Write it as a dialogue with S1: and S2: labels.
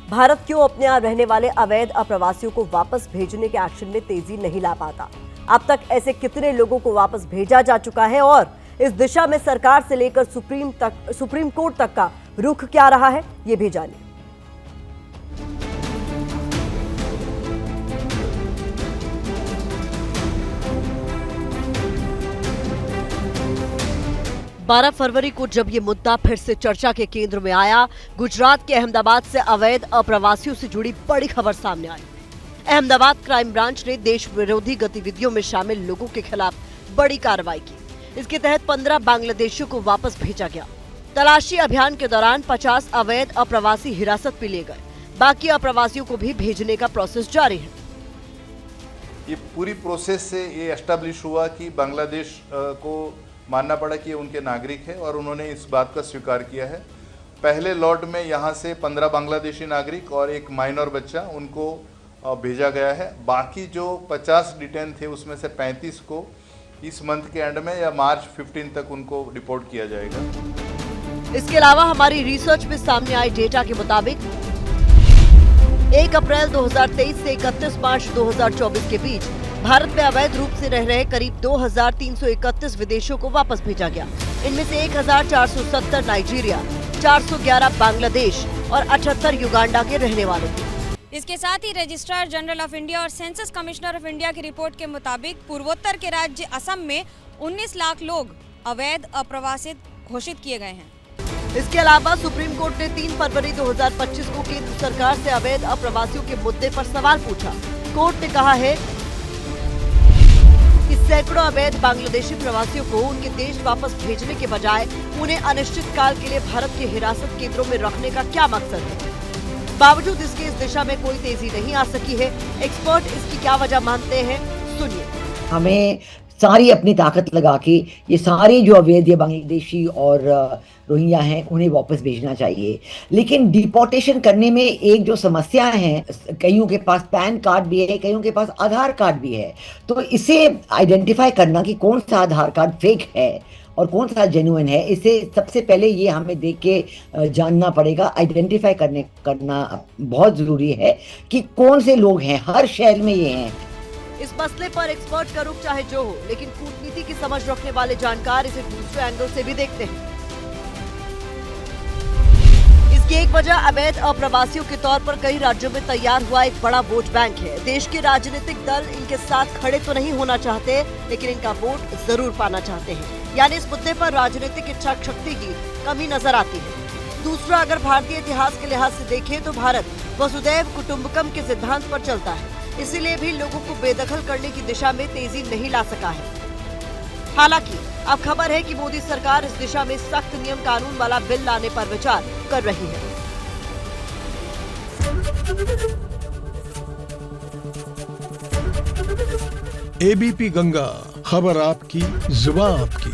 S1: भारत क्यों अपने यहाँ रहने वाले अवैध अप्रवासियों को वापस भेजने के एक्शन में तेजी नहीं ला पाता? अब तक ऐसे कितने लोगों को वापस भेजा जा चुका है और इस दिशा में सरकार से लेकर सुप्रीम कोर्ट तक का रुख क्या रहा है, ये भी जानिए। 12 फरवरी को जब ये मुद्दा फिर से चर्चा के केंद्र में आया, गुजरात के अहमदाबाद से अवैध अप्रवासियों से जुड़ी बड़ी खबर सामने आई। अहमदाबाद क्राइम ब्रांच ने देश विरोधी गतिविधियों में शामिल लोगों के खिलाफ बड़ी कार्रवाई की। इसके तहत 15 बांग्लादेशियों को वापस भेजा गया। तलाशी अभियान के दौरान 50 अवैध अप्रवासी हिरासत में लिए गए। बाकी अप्रवासियों को भी भेजने का प्रोसेस जारी है।
S2: ये पूरी प्रोसेस से ये एस्टेब्लिश हुआ कि बांग्लादेश को मानना पड़ा कि ये उनके नागरिक है और उन्होंने इस बात का स्वीकार किया है। पहले लॉट में यहाँ से 15 बांग्लादेशी नागरिक और एक माइनर बच्चा उनको भेजा गया है। बाकी जो 50 डिटेन थे उसमें से 35 को इस मंथ के एंड में या मार्च 15 तक उनको रिपोर्ट किया जाएगा।
S1: इसके अलावा हमारी रिसर्च में सामने आए डेटा के मुताबिक 1 अप्रैल 2023 से 31 मार्च 2024 के बीच भारत में अवैध रूप से रह रहे करीब 2331 विदेशियों को वापस भेजा गया। इनमें से 1470 नाइजीरिया, 411 बांग्लादेश और 78 युगांडा के रहने वाले थे।
S3: इसके साथ ही रजिस्ट्रार जनरल ऑफ इंडिया और सेंसस कमिश्नर ऑफ इंडिया की रिपोर्ट के मुताबिक पूर्वोत्तर के राज्य असम में 19 लाख लोग अवैध अप्रवासित घोषित किए गए हैं।
S1: इसके अलावा सुप्रीम कोर्ट ने 3 फरवरी 2025 को केंद्र सरकार से अवैध अप्रवासियों के मुद्दे पर सवाल पूछा। कोर्ट ने कहा है कि सैकड़ों अवैध बांग्लादेशी प्रवासियों को उनके देश वापस भेजने के बजाय उन्हें अनिश्चित काल के लिए भारत के हिरासत केंद्रों में रखने का क्या मकसद है? बावजूद इसके इस दिशा में कोई तेजी नहीं आ सकी है। एक्सपर्ट इसकी क्या वजह मानते हैं, सुनिए।
S4: हमें सारी अपनी ताकत लगा के ये सारे जो अवैध बांग्लादेशी और रोहिंग्या हैं उन्हें वापस भेजना चाहिए। लेकिन डिपोर्टेशन करने में एक जो समस्या है, कईयों के पास पैन कार्ड भी है, कईयों के पास आधार कार्ड भी है, तो इसे आइडेंटिफाई करना कि कौन सा आधार कार्ड फेक है और कौन सा जेन्युइन है, इसे सबसे पहले ये हमें देख के जानना पड़ेगा। आइडेंटिफाई करना बहुत जरूरी है कि कौन से लोग हैं, हर शहर में ये हैं।
S1: इस मसले पर एक्सपर्ट का रुख चाहे जो हो, लेकिन कूटनीति की समझ रखने वाले जानकार इसे दूसरे एंगल से भी देखते हैं। इसकी एक वजह अवैध अप्रवासियों के तौर पर कई राज्यों में तैयार हुआ एक बड़ा वोट बैंक है। देश के राजनीतिक दल इनके साथ खड़े तो नहीं होना चाहते, लेकिन इनका वोट जरूर पाना चाहते हैं। यानी इस मुद्दे पर राजनीतिक इच्छा शक्ति की कमी नजर आती है। दूसरा, अगर भारतीय इतिहास के लिहाज से देखें तो भारत वसुदैव कुटुंबकम के सिद्धांत पर चलता है। इसीलिए भी लोगों को बेदखल करने की दिशा में तेजी नहीं ला सका है। हालांकि अब खबर है कि मोदी सरकार इस दिशा में सख्त नियम कानून वाला बिल लाने पर विचार कर रही है।
S5: एबीपी गंगा, खबर आपकी, जुबान आपकी।